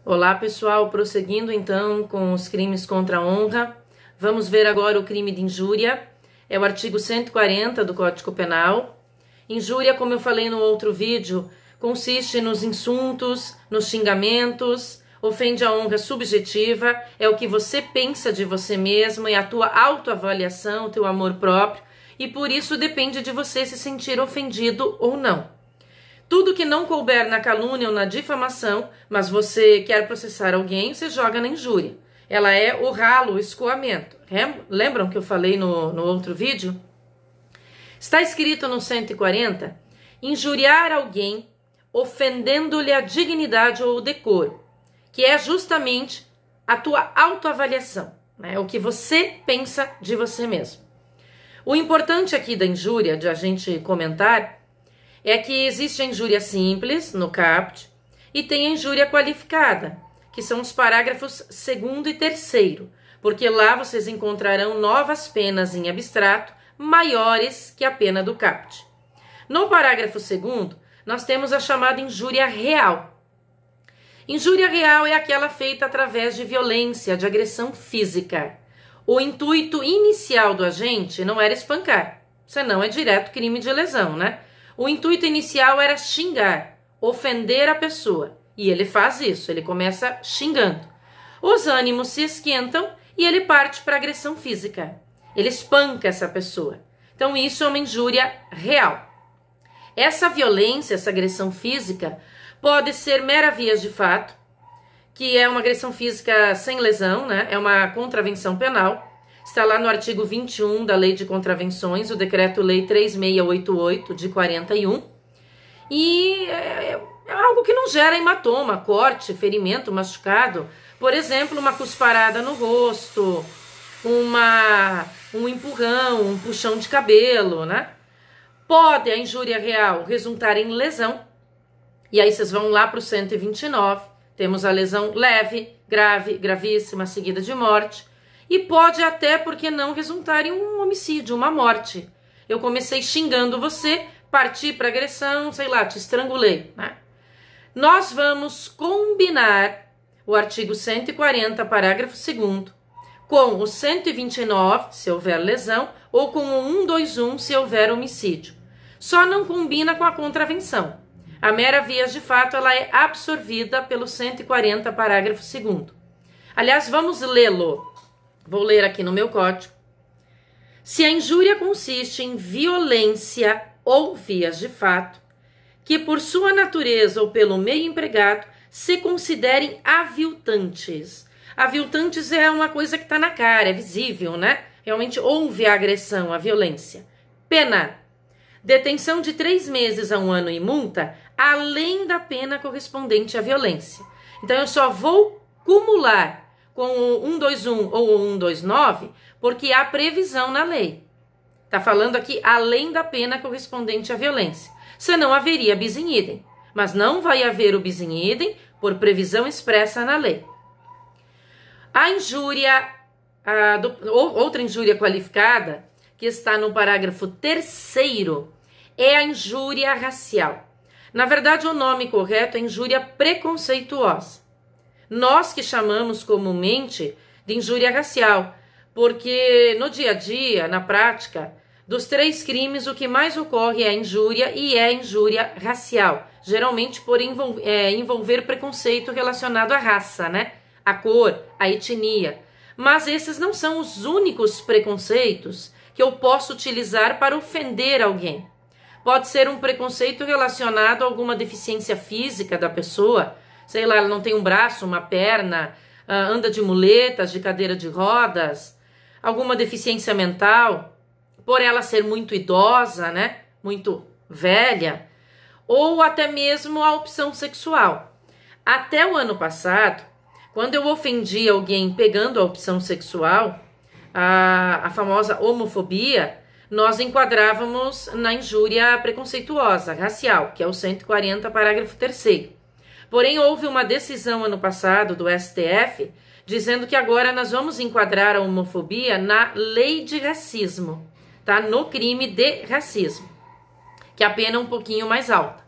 Olá pessoal, prosseguindo então com os crimes contra a honra, vamos ver agora o crime de injúria, é o artigo 140 do Código Penal. Injúria, como eu falei no outro vídeo, consiste nos insultos, nos xingamentos, ofende a honra subjetiva, é o que você pensa de você mesmo, é a tua autoavaliação, teu amor próprio, e por isso depende de você se sentir ofendido ou não. Tudo que não couber na calúnia ou na difamação, mas você quer processar alguém, você joga na injúria. Ela é o ralo, o escoamento. Lembram que eu falei no outro vídeo? Está escrito no 140, injuriar alguém ofendendo-lhe a dignidade ou o decoro, que é justamente a tua autoavaliação, né? O que você pensa de você mesmo. O importante aqui da injúria, de a gente comentar, é que existe a injúria simples, no caput, e tem a injúria qualificada, que são os parágrafos 2º e 3º, porque lá vocês encontrarão novas penas em abstrato maiores que a pena do caput. No parágrafo 2º, nós temos a chamada injúria real. Injúria real é aquela feita através de violência, de agressão física. O intuito inicial do agente não era espancar, senão é direto crime de lesão, né? O intuito inicial era xingar, ofender a pessoa. E ele faz isso, ele começa xingando. Os ânimos se esquentam e ele parte para agressão física. Ele espanca essa pessoa. Então isso é uma injúria real. Essa violência, essa agressão física, pode ser mera vias de fato, que é uma agressão física sem lesão, né? É uma contravenção penal. Está lá no artigo 21 da Lei de Contravenções, o Decreto-Lei 3688 de 41. E é algo que não gera hematoma, corte, ferimento, machucado. Por exemplo, uma cusparada no rosto, um empurrão, um puxão de cabelo, né? Pode a injúria real resultar em lesão. E aí vocês vão lá para o 129. Temos a lesão leve, grave, gravíssima, seguida de morte. E pode até, porque não, resultar em um homicídio, uma morte. Eu comecei xingando você, parti para agressão, sei lá, te estrangulei, né? Nós vamos combinar o artigo 140, parágrafo 2º, com o 129, se houver lesão, ou com o 121, se houver homicídio. Só não combina com a contravenção. A mera vias de fato, ela é absorvida pelo 140, parágrafo 2º. Aliás, vamos lê-lo. Vou ler aqui no meu código. Se a injúria consiste em violência ou vias de fato, que por sua natureza ou pelo meio empregado se considerem aviltantes. Aviltantes é uma coisa que está na cara, é visível, né? Realmente houve a agressão, a violência. Pena: detenção de 3 meses a 1 ano e multa, além da pena correspondente à violência. Então eu só vou cumular com o 121 ou o 129, porque há previsão na lei. Está falando aqui além da pena correspondente à violência. Senão haveria bis in idem. Mas não vai haver o bis in idem por previsão expressa na lei. A injúria, outra injúria qualificada, que está no parágrafo 3º, é a injúria racial. Na verdade, o nome correto é injúria preconceituosa. Nós que chamamos comumente de injúria racial, porque no dia a dia, na prática, dos 3 crimes, o que mais ocorre é a injúria e é a injúria racial, geralmente por envolver preconceito relacionado à raça, né? A cor, a etnia. Mas esses não são os únicos preconceitos que eu posso utilizar para ofender alguém. Pode ser um preconceito relacionado a alguma deficiência física da pessoa. Sei lá, ela não tem um braço, uma perna, anda de muletas, de cadeira de rodas, alguma deficiência mental, por ela ser muito idosa, né? Muito velha, ou até mesmo a opção sexual. Até o ano passado, quando eu ofendi alguém pegando a opção sexual, a famosa homofobia, nós enquadrávamos na injúria preconceituosa, racial, que é o 140, parágrafo 3º. Porém, houve uma decisão ano passado do STF dizendo que agora nós vamos enquadrar a homofobia na lei de racismo, tá? No crime de racismo, que a pena é um pouquinho mais alta.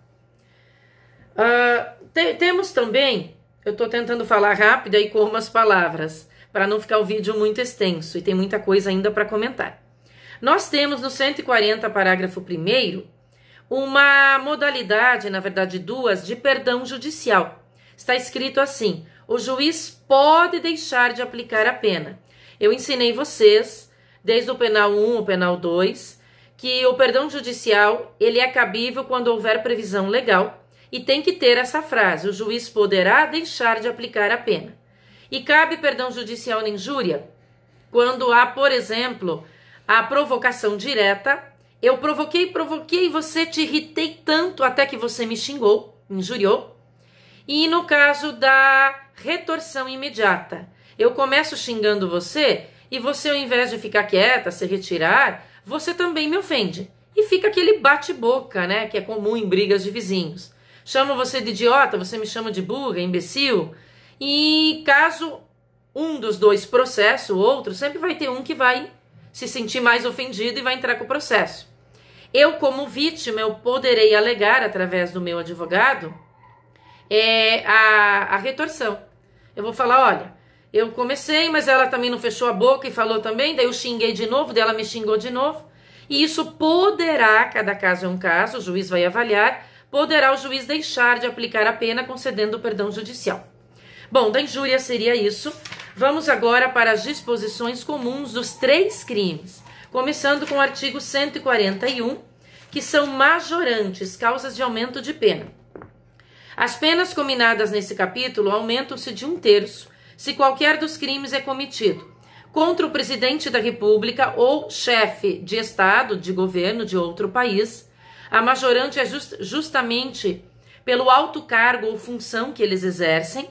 Temos também eu estou tentando falar rápido e com umas palavras, para não ficar o vídeo muito extenso, e tem muita coisa ainda para comentar. Nós temos no 140, parágrafo 1º, uma modalidade, na verdade duas, de perdão judicial. Está escrito assim: o juiz pode deixar de aplicar a pena. Eu ensinei vocês, desde o penal 1 ao penal 2, que o perdão judicial ele é cabível quando houver previsão legal e tem que ter essa frase: o juiz poderá deixar de aplicar a pena. E cabe perdão judicial na injúria quando há, por exemplo, a provocação direta. Eu provoquei, você, te irritei tanto até que você me xingou, me injuriou. E no caso da retorção imediata, eu começo xingando você e você, ao invés de ficar quieta, se retirar, você também me ofende. E fica aquele bate-boca, né, que é comum em brigas de vizinhos. Chamo você de idiota, você me chama de burra, imbecil. E caso um dos dois processe o outro, sempre vai ter um que vai se sentir mais ofendido e vai entrar com o processo. Eu, como vítima, eu poderei alegar, através do meu advogado, a retorção. Eu vou falar: olha, eu comecei, mas ela também não fechou a boca e falou também, daí eu xinguei de novo, daí ela me xingou de novo. E isso poderá, cada caso é um caso, o juiz vai avaliar, poderá o juiz deixar de aplicar a pena concedendo o perdão judicial. Bom, da injúria seria isso. Vamos agora para as disposições comuns dos 3 crimes. Começando com o artigo 141, que são majorantes, causas de aumento de pena. As penas cominadas nesse capítulo aumentam-se de 1/3 se qualquer dos crimes é cometido contra o presidente da República ou chefe de Estado, de governo de outro país. A majorante é justamente pelo alto cargo ou função que eles exercem.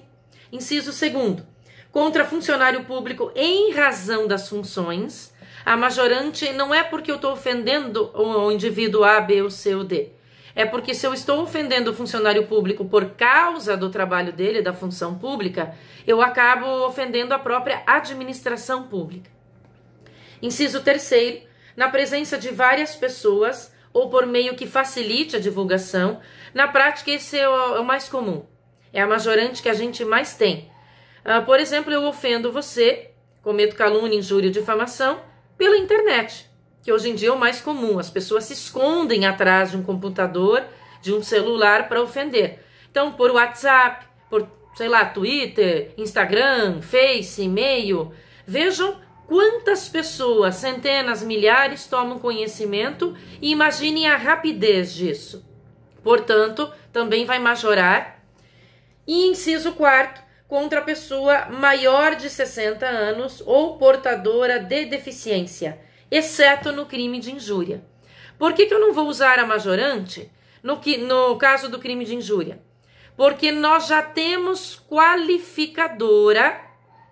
Inciso 2º, contra funcionário público em razão das funções. A majorante não é porque eu estou ofendendo o indivíduo A, B, ou C ou D. É porque se eu estou ofendendo o funcionário público por causa do trabalho dele, da função pública, eu acabo ofendendo a própria administração pública. Inciso 3º, na presença de várias pessoas ou por meio que facilite a divulgação. Na prática, esse é o mais comum. É a majorante que a gente mais tem. Por exemplo, eu ofendo você, cometo calúnia, injúria ou difamação pela internet, que hoje em dia é o mais comum. As pessoas se escondem atrás de um computador, de um celular para ofender. Então, por WhatsApp, por, sei lá, Twitter, Instagram, Face, e-mail. Vejam quantas pessoas, centenas, milhares, tomam conhecimento e imaginem a rapidez disso. Portanto, também vai majorar. E inciso 4º, contra a pessoa maior de 60 anos ou portadora de deficiência, exceto no crime de injúria. Por que eu não vou usar a majorante no caso do crime de injúria? Porque nós já temos qualificadora,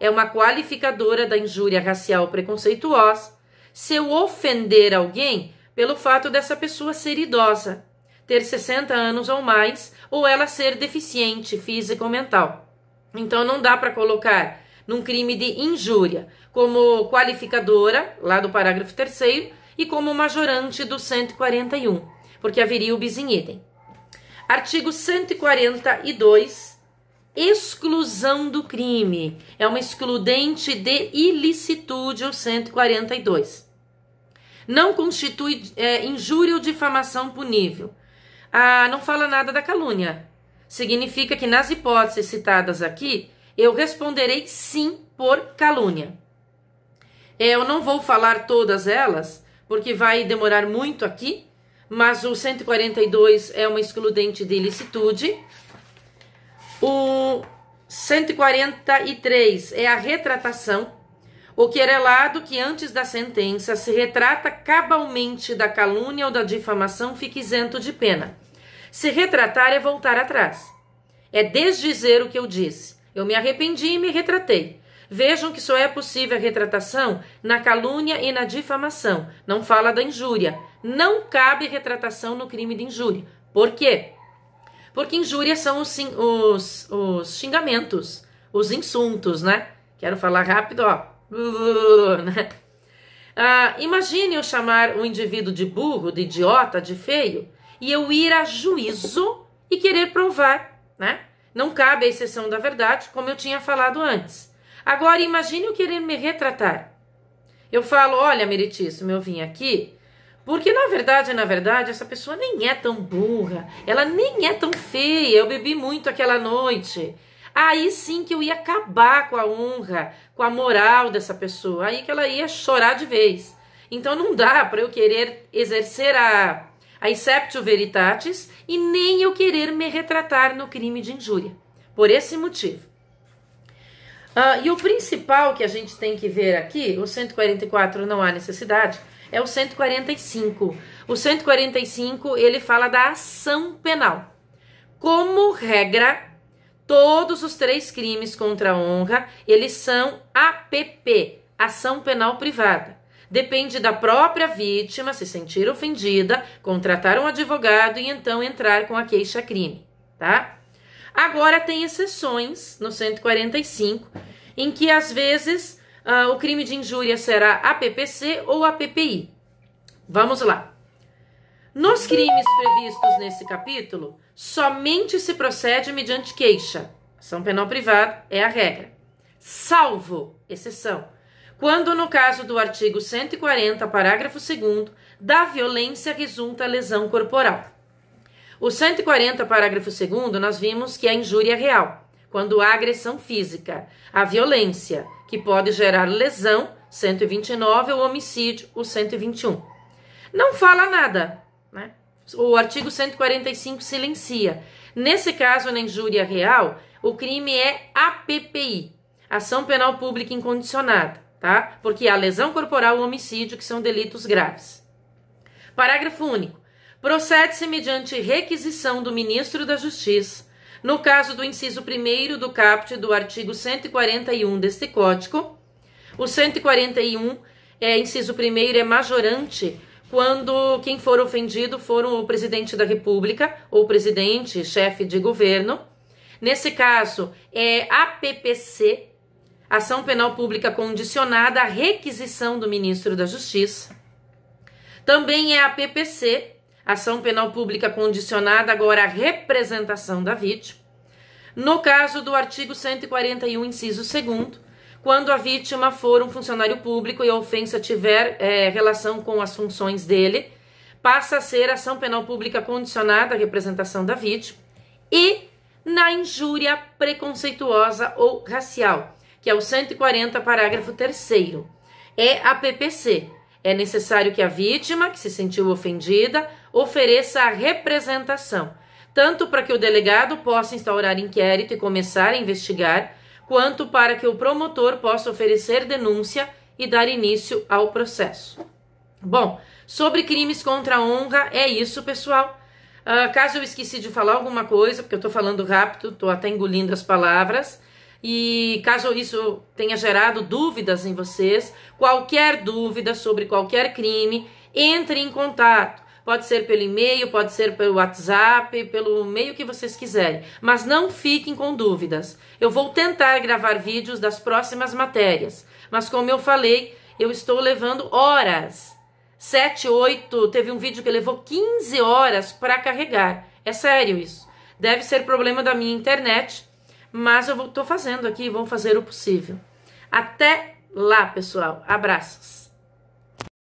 é uma qualificadora da injúria racial preconceituosa, se eu ofender alguém pelo fato dessa pessoa ser idosa, ter 60 anos ou mais, ou ela ser deficiente física ou mental. Então não dá para colocar num crime de injúria como qualificadora, lá do parágrafo 3º, e como majorante do 141, porque haveria o bis in idem. Artigo 142, exclusão do crime. É uma excludente de ilicitude, o 142. Não constitui injúria ou difamação punível. Não fala nada da calúnia. Significa que nas hipóteses citadas aqui, eu responderei sim por calúnia. Eu não vou falar todas elas, porque vai demorar muito aqui, mas o 142 é uma excludente de ilicitude. O 143 é a retratação, o querelado que antes da sentença se retrata cabalmente da calúnia ou da difamação fica isento de pena. Se retratar é voltar atrás. É desdizer o que eu disse. Eu me arrependi e me retratei. Vejam que só é possível a retratação na calúnia e na difamação. Não fala da injúria. Não cabe retratação no crime de injúria. Por quê? Porque injúria são os xingamentos, os insultos, né? Quero falar rápido, ó. Né? Imagine eu chamar um indivíduo de burro, de idiota, de feio, e eu ir a juízo e querer provar, né? Não cabe a exceção da verdade, como eu tinha falado antes. Agora, imagine eu querer me retratar. Eu falo, olha, Meritíssimo, eu vim aqui porque, na verdade, essa pessoa nem é tão burra, ela nem é tão feia, eu bebi muito aquela noite. Aí sim que eu ia acabar com a honra, com a moral dessa pessoa, aí que ela ia chorar de vez. Então não dá para eu querer exercer a exceptio veritatis e nem eu querer me retratar no crime de injúria, por esse motivo. E o principal que a gente tem que ver aqui, o 144 não há necessidade, é o 145. O 145, ele fala da ação penal. Como regra, todos os 3 crimes contra a honra, eles são APP, ação penal privada. Depende da própria vítima se sentir ofendida, contratar um advogado e então entrar com a queixa-crime, tá? Agora tem exceções no 145, em que às vezes o crime de injúria será APPC ou APPI. Vamos lá. Nos crimes previstos nesse capítulo, somente se procede mediante queixa. Ação penal privada é a regra. Salvo exceção, quando no caso do artigo 140, parágrafo 2º, da violência resulta lesão corporal. O 140, parágrafo 2º, nós vimos que é a injúria real, quando há agressão física. A violência, que pode gerar lesão, 129, o homicídio, o 121. Não fala nada, né? O artigo 145 silencia. Nesse caso, na injúria real, o crime é APPI, ação penal pública incondicionada, tá? Porque há lesão corporal e homicídio, que são delitos graves. Parágrafo único. Procede-se mediante requisição do ministro da Justiça, no caso do inciso 1º do caput do artigo 141 deste Código. O 141, inciso 1º, é majorante quando quem for ofendido for o presidente da República ou presidente, chefe de governo. Nesse caso, é APPC, ação penal pública condicionada à requisição do ministro da Justiça. Também é APPC, ação penal pública condicionada agora à representação da vítima. No caso do artigo 141, inciso 2º, quando a vítima for um funcionário público e a ofensa tiver relação com as funções dele, passa a ser ação penal pública condicionada à representação da vítima. E na injúria preconceituosa ou racial, que é o 140, parágrafo 3º, é a PPC. É necessário que a vítima, que se sentiu ofendida, ofereça a representação, tanto para que o delegado possa instaurar inquérito e começar a investigar, quanto para que o promotor possa oferecer denúncia e dar início ao processo. Bom, sobre crimes contra a honra, é isso, pessoal. Caso eu esqueci de falar alguma coisa, porque eu estou falando rápido, estou até engolindo as palavras, e caso isso tenha gerado dúvidas em vocês, qualquer dúvida sobre qualquer crime, entre em contato. Pode ser pelo e-mail, pode ser pelo WhatsApp, pelo meio que vocês quiserem. Mas não fiquem com dúvidas. Eu vou tentar gravar vídeos das próximas matérias. Mas como eu falei, eu estou levando horas. 7, 8, teve um vídeo que levou 15 horas para carregar. É sério isso. Deve ser problema da minha internet, mas eu estou fazendo aqui e vou fazer o possível. Até lá, pessoal. Abraços.